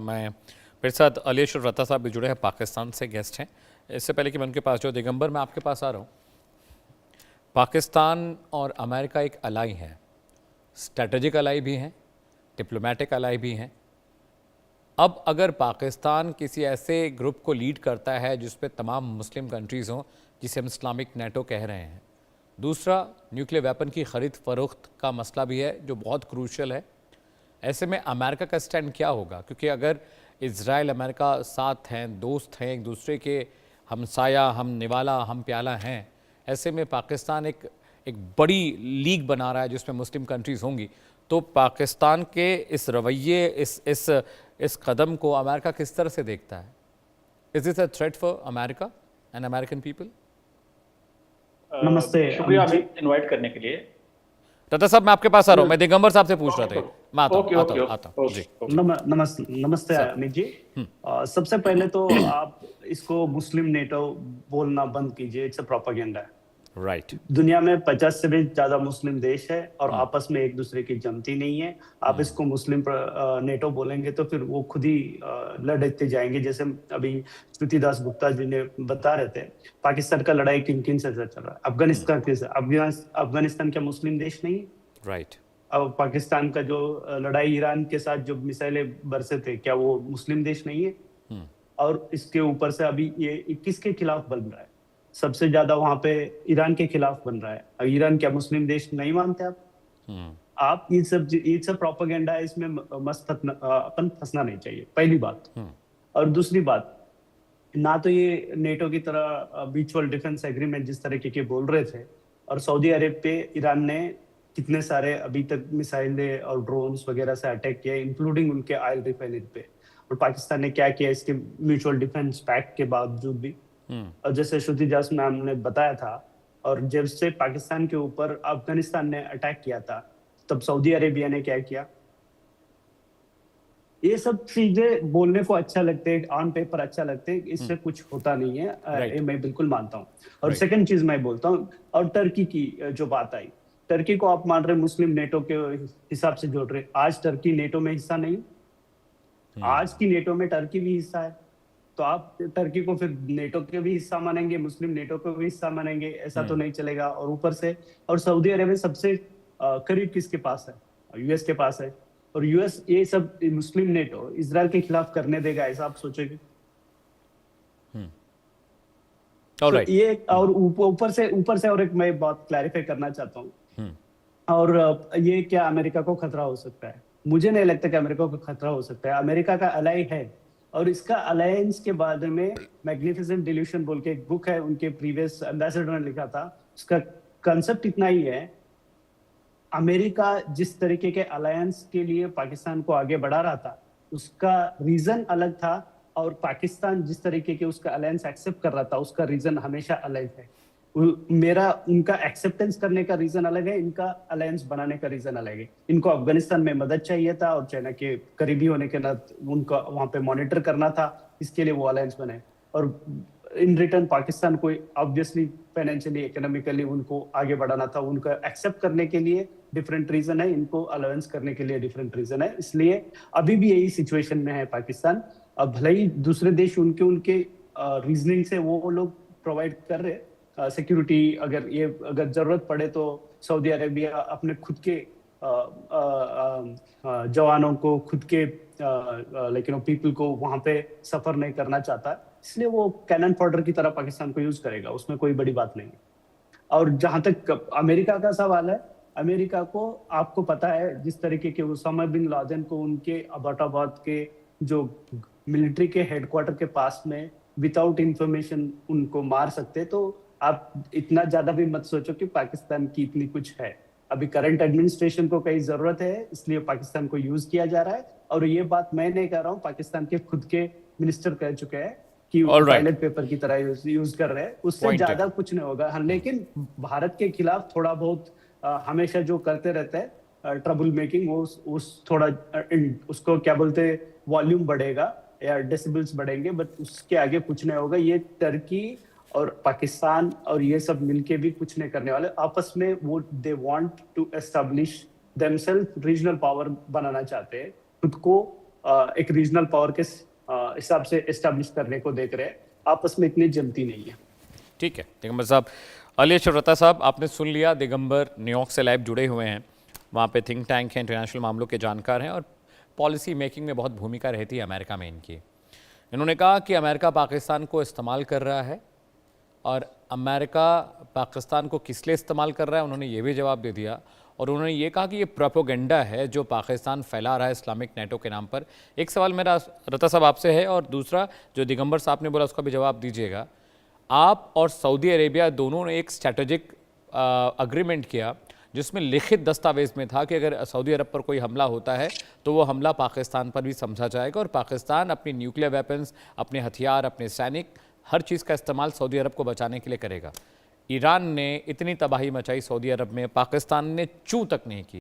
मैं मेरे साथ अली अशरफ रत्ता साहब भी जुड़े हैं, पाकिस्तान से गेस्ट हैं। इससे पहले कि मैं उनके पास जाऊँ, दिगंबर मैं आपके पास आ रहा हूँ। पाकिस्तान और अमेरिका एक अलाई है, स्ट्रेटेजिक अलाई भी हैं, डिप्लोमेटिक अलाई भी हैं। अब अगर पाकिस्तान किसी ऐसे ग्रुप को लीड करता है जिसपे तमाम मुस्लिम कंट्रीज़ हों, जिसे हम इस्लामिक नेटो कह रहे हैं, दूसरा न्यूक्लियर वेपन की ख़रीद फरोख्त का मसला भी है जो बहुत क्रूशल है। ऐसे में अमेरिका का स्टैंड क्या होगा? क्योंकि अगर इज़राइल अमेरिका साथ हैं, दोस्त हैं, एक दूसरे के हमसाया, हम निवाला, हम प्याला हैं, ऐसे में पाकिस्तान एक एक बड़ी लीग बना रहा है जिसमें मुस्लिम कंट्रीज़ होंगी। तो पाकिस्तान के इस रवैये, इस कदम को अमेरिका किस तरह से देखता है? Is this a threat for America and American people? नमस्ते शुक्रिया अमित जी। अमित, इनवाइट करने के लिए। रत्ता साहब मैं आपके पास आ रहा हूँ, मैं दिगंबर साहब से पूछ रहा था। मैं आता ओके हूँ ओके आता हूँ जी। नमस्ते सर। अमित जी। सबसे पहले तो आप इसको मुस्लिम नेटो बोलना बंद कीजिए, इट्स अ प्रोपेगेंडा है। राइट। दुनिया में 50 से भी ज्यादा मुस्लिम देश है और आपस में एक दूसरे की जमती नहीं है। आप इसको मुस्लिम नेटो बोलेंगे तो फिर वो खुद ही लड़ते जाएंगे। जैसे अभी श्रुति दास गुप्ता जी ने बता रहे थे, पाकिस्तान का लड़ाई किन किन से चल रहा है। अफगानिस्तान क्या मुस्लिम देश नहीं है? राइट। अब पाकिस्तान का जो लड़ाई ईरान के साथ जो मिसाइलें बरसे थे, क्या वो मुस्लिम देश नहीं है? और इसके ऊपर से अभी ये किसके खिलाफ बन रहा है? सबसे ज्यादा वहां पे ईरान के खिलाफ बन रहा है। अब ईरान क्या मुस्लिम देश नहीं मानते आप? आप ये सब प्रोपेगेंडा है, इसमें अपन फंसना नहीं चाहिए, पहली बात। और दूसरी बात, ना तो ये नेटो की तरह म्यूचुअल डिफेंस एग्रीमेंट जिस तरीके के बोल रहे थे, और सऊदी अरब पे ईरान ने कितने सारे अभी तक मिसाइलें और ड्रोन्स वगैरह से अटैक किया, इंक्लूडिंग उनके ऑयल रिफाइनरी पे। और पाकिस्तान ने क्या किया इसके म्यूचुअल डिफेंस पैक्ट के बावजूद भी। और जैसे श्रुति दास मैम ने बताया था, और जब से पाकिस्तान के ऊपर अफगानिस्तान ने अटैक किया था, तब सऊदी अरेबिया ने क्या किया? ये सब चीजें बोलने को अच्छा लगते हैं, ऑन पेपर अच्छा लगते हैं, इससे कुछ होता नहीं है। ये मैं बिल्कुल मानता हूँ। और सेकंड चीज मैं बोलता हूँ, और टर्की की जो बात आई, टर्की को आप मान रहे मुस्लिम नेटो के हिसाब से जोड़ रहे। आज टर्की नेटो में हिस्सा नहीं, आज की नेटो में टर्की भी हिस्सा है। तो आप टर्की को फिर नेटो के भी हिस्सा मानेंगे, मुस्लिम नेटो को भी हिस्सा मानेंगे? ऐसा तो नहीं चलेगा। और ऊपर से और सऊदी अरेबिया सबसे करीब किसके पास है? यूएस के पास है। और यूएस ये सब मुस्लिम नेटो इजराइल के खिलाफ करने देगा, ऐसा आप सोचेंगे? तो ये और ऊपर से और एक मैं बात क्लैरिफाई करना चाहता हूँ। और ये क्या अमेरिका को खतरा हो सकता है? मुझे नहीं लगता कि अमेरिका को खतरा हो सकता है। अमेरिका का अलाई है, और इसका अलायंस के बारे में मैग्निफिसेंट डिल्यूशन बोल के एक बुक है, उनके प्रीवियस एम्बेसडर ने लिखा था। उसका कंसेप्ट इतना ही है, अमेरिका जिस तरीके के अलायंस के लिए पाकिस्तान को आगे बढ़ा रहा था, उसका रीजन अलग था, और पाकिस्तान जिस तरीके के उसका अलायंस एक्सेप्ट कर रहा था, उसका रीजन हमेशा अलग है। उनका एक्सेप्टेंस करने का रीजन अलग है, इनका अलायंस बनाने का रीजन अलग है। इनको अफगानिस्तान में मदद चाहिए था, और चाइना के करीबी होने के नाते उनका वहां पे मॉनिटर करना था, इसके लिए वो अलायंस बने। और इन रिटर्न पाकिस्तान को ऑब्वियसली फाइनेंशियली, इकोनॉमिकली उनको आगे बढ़ाना था। उनका एक्सेप्ट करने के लिए डिफरेंट रीजन है, इनको अलायंस करने के लिए डिफरेंट रीजन है। इसलिए अभी भी यही सिचुएशन में है पाकिस्तान। अब भले ही दूसरे देश उनके रीजनिंग से वो लोग प्रोवाइड कर रहे सिक्योरिटी, अगर जरूरत पड़े तो सऊदी अरेबिया अपने खुद के जवानों को, खुद के पीपल को वहां पे सफर नहीं करना चाहता, इसलिए वो कैनन फॉडर की तरह पाकिस्तान को यूज करेगा, उसमें कोई बड़ी बात नहीं है। और जहां तक अमेरिका का सवाल है, अमेरिका को आपको पता है जिस तरीके के उसामा बिन लादेन को उनके अबाटाबाद के जो मिलिट्री के हेडक्वार्टर के पास में विदाउट इंफॉर्मेशन उनको मार सकते, तो आप इतना ज्यादा भी मत सोचो कि पाकिस्तान की इतनी कुछ है। अभी करंट एडमिनिस्ट्रेशन को कई जरूरत है, इसलिए पाकिस्तान को यूज किया जा रहा है। और ये बात मैं नहीं कह रहा हूँ, पाकिस्तान के खुद के मिनिस्टर कह चुके हैं कि टॉयलेट पेपर की तरह यूज कर रहे हैं, उससे ज्यादा कुछ नहीं होगा। हाँ, लेकिन भारत के खिलाफ थोड़ा बहुत हमेशा जो करते रहते हैं ट्रबल मेकिंग, वो थोड़ा उसको क्या बोलते हैं, वॉल्यूम बढ़ेगा या डेसिबल्स बढ़ेंगे, बट उसके आगे कुछ नहीं होगा। ये टर्की और पाकिस्तान और ये सब मिलके भी कुछ नहीं करने वाले आपस में। वो they want to establish themselves, regional power बनाना चाहते हैं, खुद को एक रीजनल पावर के हिसाब से एस्टेब्लिश करने को देख रहे हैं, आपस में इतनी जमती नहीं है। ठीक है दिगंबर साहब। अली अशरफ साहब, आपने सुन लिया, दिगंबर न्यूयॉर्क से लाइव जुड़े हुए हैं, वहाँ पे थिंक टैंक हैं, इंटरनेशनल मामलों के जानकार हैं और पॉलिसी मेकिंग में बहुत भूमिका रहती है अमेरिका में इनकी। इन्होंने कहा कि अमेरिका पाकिस्तान को इस्तेमाल कर रहा है, और अमेरिका पाकिस्तान को किस लिए इस्तेमाल कर रहा है उन्होंने ये भी जवाब दे दिया, और उन्होंने ये कहा कि ये प्रोपोगेंडा है जो पाकिस्तान फैला रहा है इस्लामिक नेटो के नाम पर। एक सवाल मेरा रता साहब आपसे है, और दूसरा जो दिगंबर साहब ने बोला उसका भी जवाब दीजिएगा। आप और सऊदी अरेबिया दोनों ने एक स्ट्रैटेजिक अग्रीमेंट किया जिसमें लिखित दस्तावेज में था कि अगर सऊदी अरब पर कोई हमला होता है तो वो हमला पाकिस्तान पर भी समझा जाएगा, और पाकिस्तान अपनी न्यूक्लियर वेपन्स, अपने हथियार, अपने सैनिक, हर चीज़ का इस्तेमाल सऊदी अरब को बचाने के लिए करेगा। ईरान ने इतनी तबाही मचाई सऊदी अरब में, पाकिस्तान ने चूं तक नहीं की।